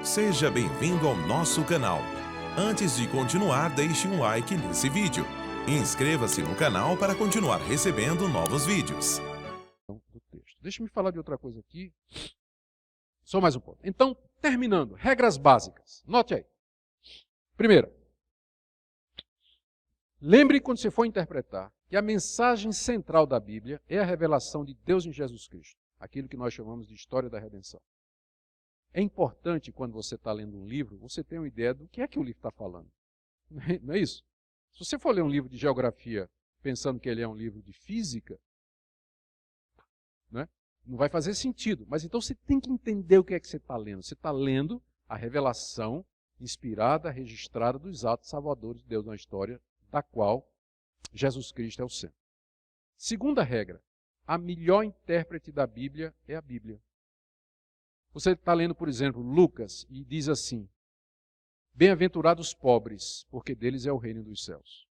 Seja bem-vindo ao nosso canal. Antes de continuar, deixe um like nesse vídeo. Inscreva-se no canal para continuar recebendo novos vídeos. Do texto. Deixa-me falar de outra coisa aqui. Só mais um ponto. Então, terminando, regras básicas. Note aí. Primeira, lembre quando você for interpretar que a mensagem central da Bíblia é a revelação de Deus em Jesus Cristo. Aquilo que nós chamamos de história da redenção. É importante, quando você está lendo um livro, você ter uma ideia do que é que o livro está falando. Não é isso? Se você for ler um livro de geografia pensando que ele é um livro de física, né, não vai fazer sentido. Mas então você tem que entender o que é que você está lendo. Você está lendo a revelação inspirada, registrada dos atos salvadores de Deus na história, da qual Jesus Cristo é o centro. Segunda regra, a melhor intérprete da Bíblia é a Bíblia. Você está lendo, por exemplo, Lucas e diz assim: bem-aventurados os pobres, porque deles é o reino dos céus.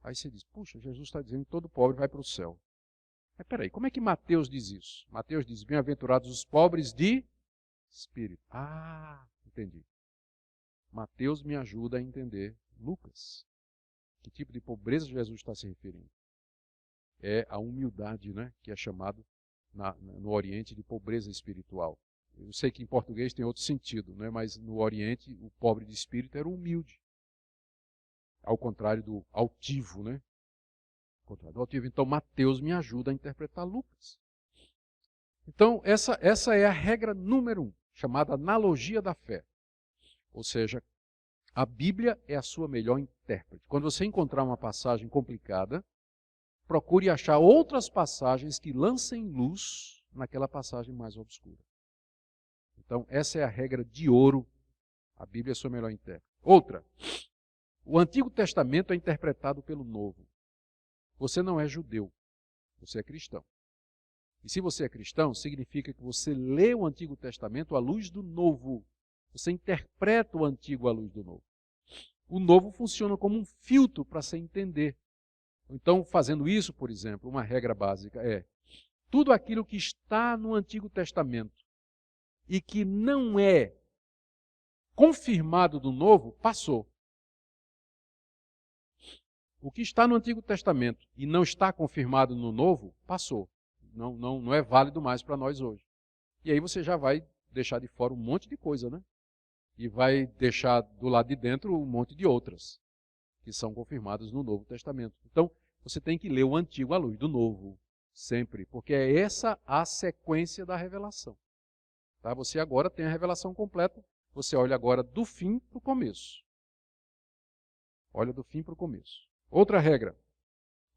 Aí você diz, puxa, Jesus está dizendo que todo pobre vai para o céu. Mas peraí, como é que Mateus diz isso? Mateus diz, bem-aventurados os pobres de espírito. Ah, entendi. Mateus me ajuda a entender Lucas. Que tipo de pobreza Jesus está se referindo? É a humildade, né, que é chamado no Oriente de pobreza espiritual. Eu sei que em português tem outro sentido, né? Mas no Oriente o pobre de espírito era o humilde. Ao contrário do altivo, né? Ao contrário do altivo. Então Mateus me ajuda a interpretar Lucas. Então essa é a regra número 1, chamada analogia da fé. Ou seja, a Bíblia é a sua melhor intérprete. Quando você encontrar uma passagem complicada, procure achar outras passagens que lancem luz naquela passagem mais obscura. Então, essa é a regra de ouro. A Bíblia é a sua melhor intérprete. Outra, o Antigo Testamento é interpretado pelo Novo. Você não é judeu, você é cristão. E se você é cristão, significa que você lê o Antigo Testamento à luz do Novo. Você interpreta o Antigo à luz do Novo. O Novo funciona como um filtro para se entender. Então, fazendo isso, por exemplo, uma regra básica é: tudo aquilo que está no Antigo Testamento e que não é confirmado do Novo, passou. O que está no Antigo Testamento e não está confirmado no Novo, passou. Não é válido mais para nós hoje. E aí você já vai deixar de fora um monte de coisa, né? E vai deixar do lado de dentro um monte de outras, que são confirmadas no Novo Testamento. Então, você tem que ler o Antigo à luz do Novo, sempre, porque é essa a sequência da revelação. Tá? Você agora tem a revelação completa, você olha agora do fim para o começo. Olha do fim para o começo. Outra regra.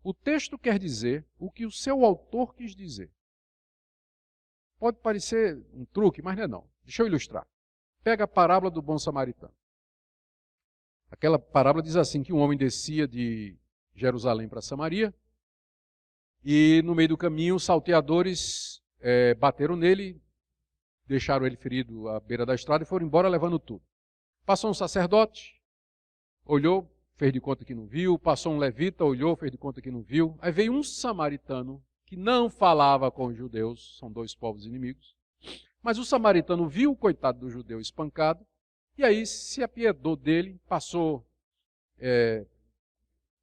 O texto quer dizer o que o seu autor quis dizer. Pode parecer um truque, mas não é não. Deixa eu ilustrar. Pega a parábola do bom samaritano. Aquela parábola diz assim, que um homem descia de Jerusalém para Samaria e no meio do caminho os salteadores bateram nele, deixaram ele ferido à beira da estrada e foram embora levando tudo. Passou um sacerdote, olhou, fez de conta que não viu. Passou um levita, olhou, fez de conta que não viu. Aí veio um samaritano que não falava com os judeus, são dois povos inimigos. Mas o samaritano viu o coitado do judeu espancado e aí se apiedou dele,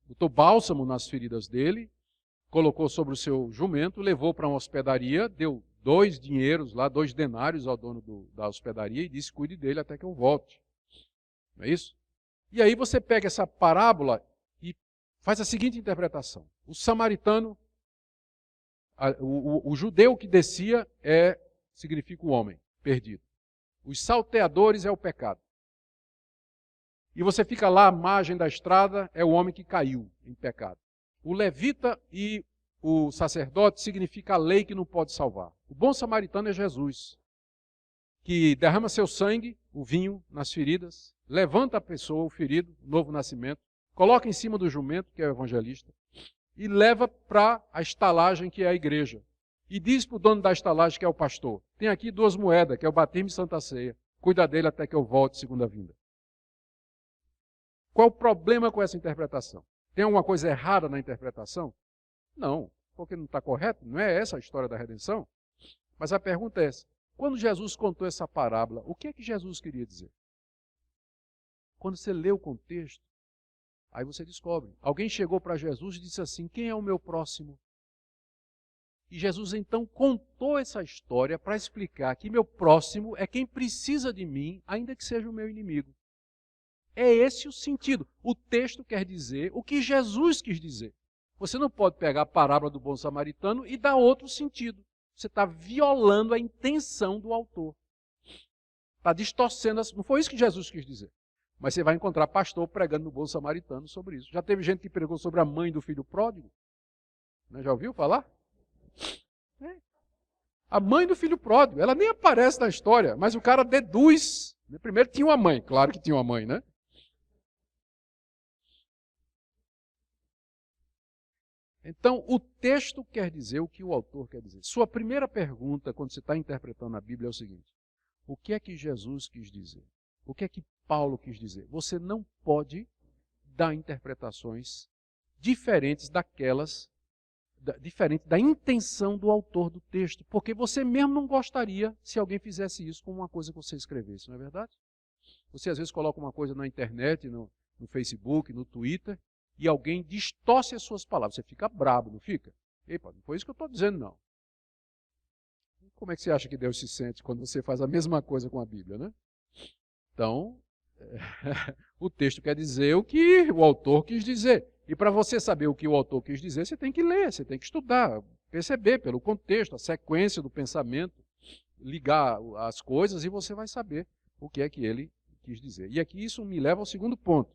botou bálsamo nas feridas dele, colocou sobre o seu jumento, levou para uma hospedaria, deu 2 dinheiros lá, 2 denários ao dono da hospedaria e disse, cuide dele até que eu volte. Não é isso? E aí você pega essa parábola e faz a seguinte interpretação. O samaritano, o judeu que descia significa o homem perdido. Os salteadores é o pecado. E você fica lá à margem da estrada, é o homem que caiu em pecado. O levita e o sacerdote significa a lei que não pode salvar. O bom samaritano é Jesus, que derrama seu sangue, o vinho, nas feridas, levanta a pessoa, o ferido, o novo nascimento, coloca em cima do jumento, que é o evangelista, e leva para a estalagem, que é a igreja. E diz para o dono da estalagem, que é o pastor, tem aqui 2 moedas, que é o batismo e Santa Ceia, cuida dele até que eu volte, segunda vinda. Qual o problema com essa interpretação? Tem alguma coisa errada na interpretação? Não, porque não está correto, não é essa a história da redenção. Mas a pergunta é essa: Quando Jesus contou essa parábola, o que é que Jesus queria dizer? Quando você lê o contexto, aí você descobre. Alguém chegou para Jesus e disse assim: quem é o meu próximo? E Jesus então contou essa história para explicar que meu próximo é quem precisa de mim, ainda que seja o meu inimigo. É esse o sentido. O texto quer dizer o que Jesus quis dizer. Você não pode pegar a parábola do bom samaritano e dar outro sentido. Você está violando a intenção do autor. Está distorcendo. Não foi isso que Jesus quis dizer. Mas você vai encontrar pastor pregando no bom samaritano sobre isso. Já teve gente que pregou sobre a mãe do filho pródigo? Já ouviu falar? A mãe do filho pródigo. Ela nem aparece na história, mas o cara deduz. Primeiro tinha uma mãe, claro que tinha uma mãe, né? Então, o texto quer dizer o que o autor quer dizer. Sua primeira pergunta, quando você está interpretando a Bíblia, é o seguinte: o que é que Jesus quis dizer? O que é que Paulo quis dizer? Você não pode dar interpretações diferentes diferente da intenção do autor do texto, porque você mesmo não gostaria se alguém fizesse isso com uma coisa que você escrevesse, não é verdade? Você às vezes coloca uma coisa na internet, no Facebook, no Twitter, e alguém distorce as suas palavras. Você fica brabo, não fica? Epa, não foi isso que eu estou dizendo, não. Como é que você acha que Deus se sente quando você faz a mesma coisa com a Bíblia, né? Então, o texto quer dizer o que o autor quis dizer. E para você saber o que o autor quis dizer, você tem que ler, você tem que estudar, perceber pelo contexto, a sequência do pensamento, ligar as coisas e você vai saber o que é que ele quis dizer. E aqui isso me leva ao segundo ponto.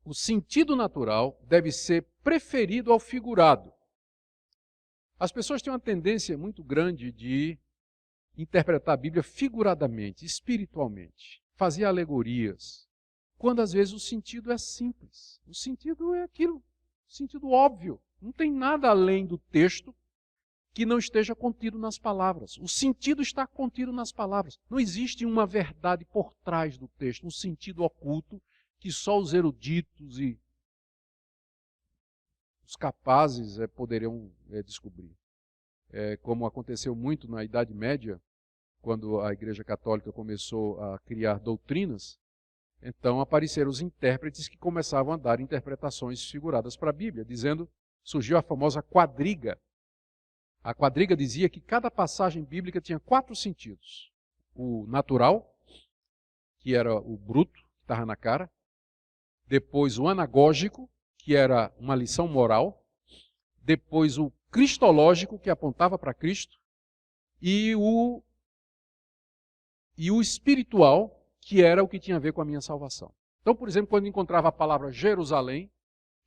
O sentido natural deve ser preferido ao figurado. As pessoas têm uma tendência muito grande de interpretar a Bíblia figuradamente, espiritualmente, fazer alegorias, quando às vezes o sentido é simples. O sentido é aquilo, o sentido óbvio. Não tem nada além do texto que não esteja contido nas palavras. O sentido está contido nas palavras. Não existe uma verdade por trás do texto, um sentido oculto que só os eruditos e os capazes poderiam descobrir. Como aconteceu muito na Idade Média, quando a Igreja Católica começou a criar doutrinas, então apareceram os intérpretes que começavam a dar interpretações figuradas para a Bíblia, surgiu a famosa quadriga. A quadriga dizia que cada passagem bíblica tinha 4 sentidos. O natural, que era o bruto, que estava na cara. Depois o anagógico, que era uma lição moral. Depois o cristológico, que apontava para Cristo. E o espiritual, que era o que tinha a ver com a minha salvação. Então, por exemplo, quando encontrava a palavra Jerusalém,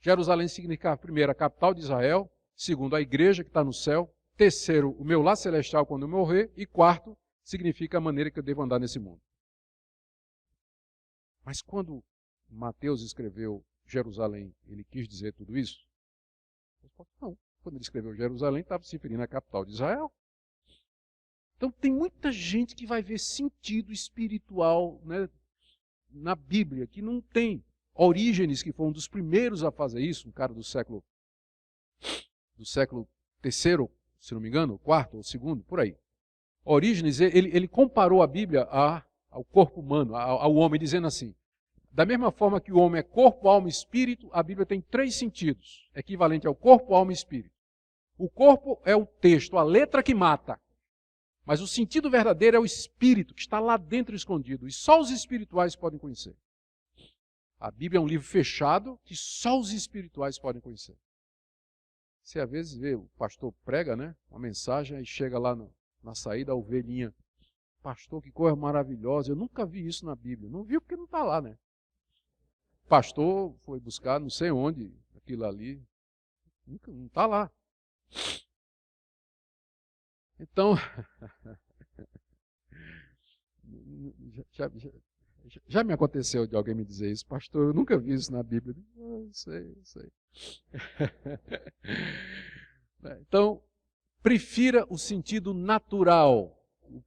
Jerusalém significava, primeiro, a capital de Israel, segundo, a igreja que está no céu, terceiro, o meu lar celestial quando eu morrer, e quarto, significa a maneira que eu devo andar nesse mundo. Mas quando Mateus escreveu Jerusalém, ele quis dizer tudo isso? Não. Quando ele escreveu Jerusalém, estava se referindo à capital de Israel. Então tem muita gente que vai ver sentido espiritual, né, na Bíblia, que não tem. Orígenes, que foi um dos primeiros a fazer isso, um cara do século III, se não me engano, quarto ou segundo, por aí. Orígenes, ele comparou a Bíblia ao corpo humano, ao homem, dizendo assim: da mesma forma que o homem é corpo, alma e espírito, a Bíblia tem 3 sentidos, equivalente ao corpo, alma e espírito. O corpo é o texto, a letra que mata. Mas o sentido verdadeiro é o espírito, que está lá dentro escondido. E só os espirituais podem conhecer. A Bíblia é um livro fechado que só os espirituais podem conhecer. Você às vezes vê, o pastor prega, né, uma mensagem, e chega lá na saída a ovelhinha. Pastor, que coisa maravilhosa. Eu nunca vi isso na Bíblia. Não viu porque não está lá, né? O pastor foi buscar não sei onde, aquilo ali. Não está lá. Então, já me aconteceu de alguém me dizer isso: pastor, eu nunca vi isso na Bíblia. Eu sei. Então, prefira o sentido natural.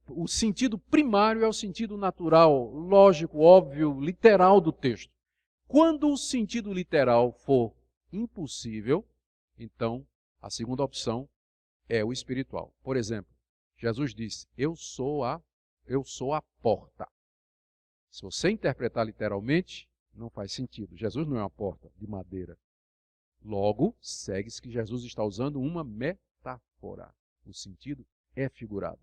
O sentido primário é o sentido natural, lógico, óbvio, literal do texto. Quando o sentido literal for impossível, então a segunda opção é o espiritual. Por exemplo, Jesus disse, eu sou a porta. Se você interpretar literalmente, não faz sentido. Jesus não é uma porta de madeira. Logo, segue-se que Jesus está usando uma metáfora. O sentido é figurado.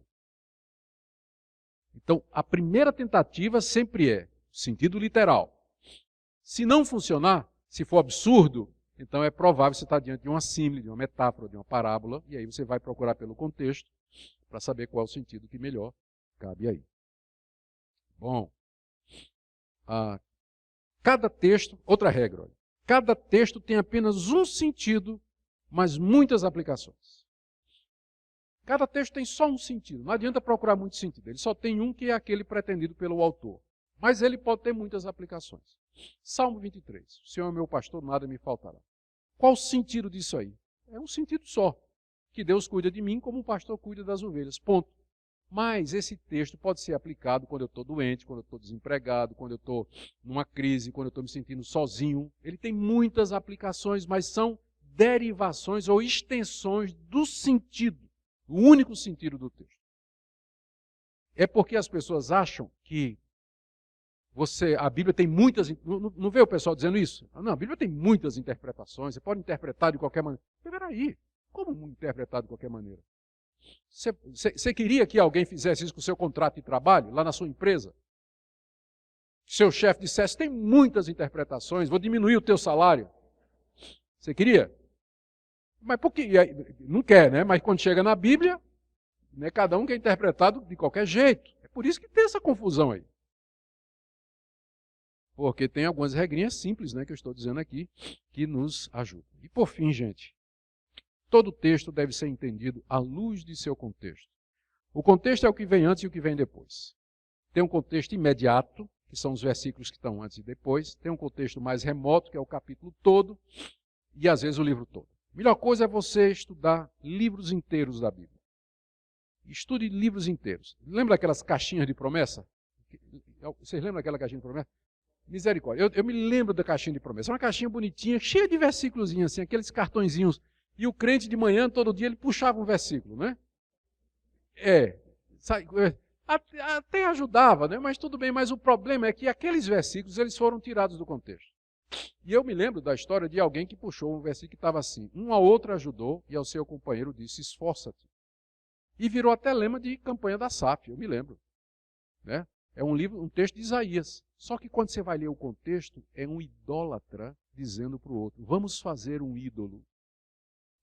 Então, a primeira tentativa sempre é sentido literal. Se não funcionar, se for absurdo, então é provável que você está diante de uma símile, de uma metáfora, de uma parábola, e aí você vai procurar pelo contexto para saber qual é o sentido que melhor cabe aí. Bom, cada texto, outra regra, olha, cada texto tem apenas um sentido, mas muitas aplicações. Cada texto tem só um sentido, não adianta procurar muito sentido, ele só tem um que é aquele pretendido pelo autor, mas ele pode ter muitas aplicações. Salmo 23, o Senhor é meu pastor, nada me faltará. Qual o sentido disso aí? É um sentido só, que Deus cuida de mim como um pastor cuida das ovelhas, ponto. Mas esse texto pode ser aplicado quando eu estou doente, quando eu estou desempregado, quando eu estou numa crise, quando eu estou me sentindo sozinho. Ele tem muitas aplicações, mas são derivações ou extensões do sentido, o único sentido do texto. É porque as pessoas acham que a Bíblia tem muitas... Não vê o pessoal dizendo isso? Não, a Bíblia tem muitas interpretações, você pode interpretar de qualquer maneira. Peraí, como interpretar de qualquer maneira? Você queria que alguém fizesse isso com o seu contrato de trabalho, lá na sua empresa? Seu chefe dissesse, tem muitas interpretações, vou diminuir o teu salário. Você queria? Mas por que? Não quer, né? Mas quando chega na Bíblia, né, cada um quer interpretado de qualquer jeito. É por isso que tem essa confusão aí. Porque tem algumas regrinhas simples, né, que eu estou dizendo aqui, que nos ajudam. E por fim, gente, todo texto deve ser entendido à luz de seu contexto. O contexto é o que vem antes e o que vem depois. Tem um contexto imediato, que são os versículos que estão antes e depois. Tem um contexto mais remoto, que é o capítulo todo, e às vezes o livro todo. A melhor coisa é você estudar livros inteiros da Bíblia. Estude livros inteiros. Lembra aquelas caixinhas de promessa? Vocês lembram daquela caixinha de promessa? Misericórdia. Eu me lembro da caixinha de promessa. Uma caixinha bonitinha, cheia de versículos, assim, aqueles cartõezinhos. E o crente de manhã, todo dia, ele puxava um versículo, né? Até ajudava, né? Mas tudo bem. Mas o problema é que aqueles versículos, eles foram tirados do contexto. E eu me lembro da história de alguém que puxou um versículo que estava assim, um ao outro ajudou e ao seu companheiro disse, esforça-te. E virou até lema de campanha da SAF, eu me lembro. Né? É um texto de Isaías. Só que quando você vai ler o contexto, é um idólatra dizendo para o outro, vamos fazer um ídolo.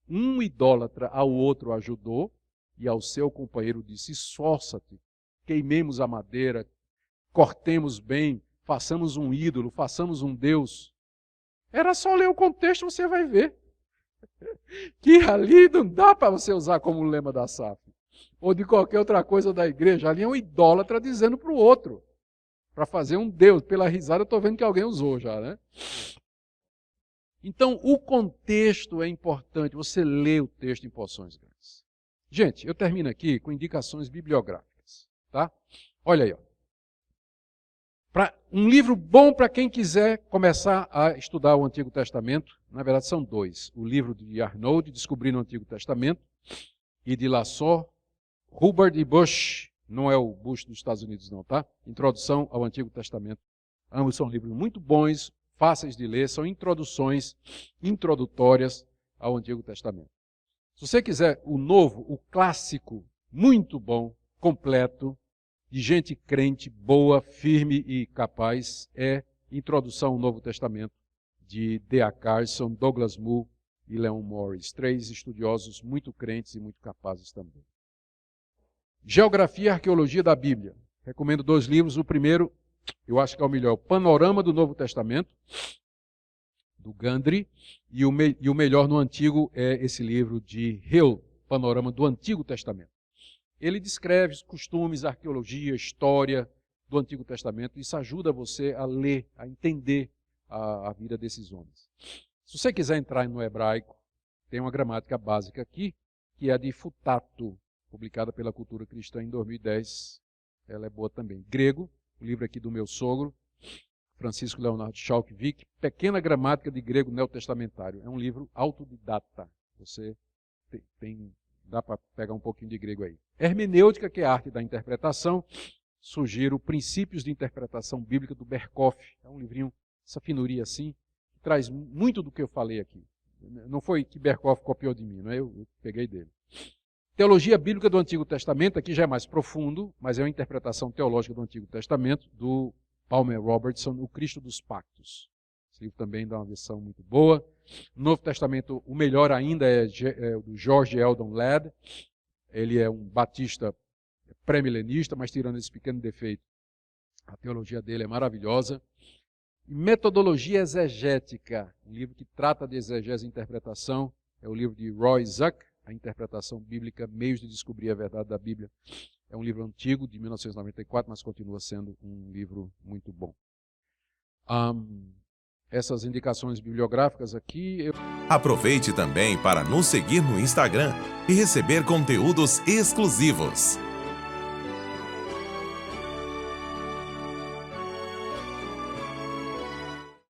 Um idólatra ao outro ajudou e ao seu companheiro disse, esforça-te, queimemos a madeira, cortemos bem, façamos um ídolo, façamos um Deus. Era só ler o contexto, você vai ver. Que ali não dá para você usar como lema da SAF. Ou de qualquer outra coisa da igreja. Ali é um idólatra dizendo para o outro. Para fazer um Deus. Pela risada eu estou vendo que alguém usou já, né? Então, o contexto é importante. Você lê o texto em porções grandes. Gente, eu termino aqui com indicações bibliográficas. Tá? Olha aí, ó. Um livro bom para quem quiser começar a estudar o Antigo Testamento. Na verdade, são dois. O livro de Arnold, Descobrindo o Antigo Testamento, e de Lassor, Hubbard e Bush, não é o Bush dos Estados Unidos não, tá? Introdução ao Antigo Testamento. Ambos são livros muito bons, fáceis de ler, são introduções introdutórias ao Antigo Testamento. Se você quiser o novo, o clássico, muito bom, completo, de gente crente, boa, firme e capaz, é Introdução ao Novo Testamento, de D.A. Carson, Douglas Moo e Leon Morris. 3 estudiosos muito crentes e muito capazes também. Geografia e Arqueologia da Bíblia. Recomendo 2 livros. O primeiro, eu acho que é o melhor, Panorama do Novo Testamento, do Gundry, e o melhor no Antigo é esse livro de Hill, Panorama do Antigo Testamento. Ele descreve os costumes, arqueologia, história do Antigo Testamento. Isso ajuda você a ler, a entender a vida desses homens. Se você quiser entrar no hebraico, tem uma gramática básica aqui, que é a de Futato, publicada pela Cultura Cristã em 2010. Ela é boa também. Grego, o livro aqui do meu sogro, Francisco Leonardo Schalkwijk, Pequena Gramática de Grego Neotestamentário. É um livro autodidata. Você dá para pegar um pouquinho de grego aí. Hermenêutica, que é a arte da interpretação, sugiro Princípios de Interpretação Bíblica do Berkhoff. É um livrinho, essa finuria assim, que traz muito do que eu falei aqui. Não foi que Berkhoff copiou de mim, não é? Eu peguei dele. Teologia Bíblica do Antigo Testamento, aqui já é mais profundo, mas é uma interpretação teológica do Antigo Testamento, do Palmer Robertson, O Cristo dos Pactos. Esse livro também dá uma versão muito boa. No Novo Testamento, o melhor ainda é o do George Eldon Ladd. Ele é um batista pré-milenista, mas tirando esse pequeno defeito, a teologia dele é maravilhosa. E Metodologia Exegética, um livro que trata de exegese e interpretação, é o livro de Roy Zuck, A Interpretação Bíblica, Meios de Descobrir a Verdade da Bíblia. É um livro antigo, de 1994, mas continua sendo um livro muito bom. Essas indicações bibliográficas aqui... Aproveite também para nos seguir no Instagram e receber conteúdos exclusivos.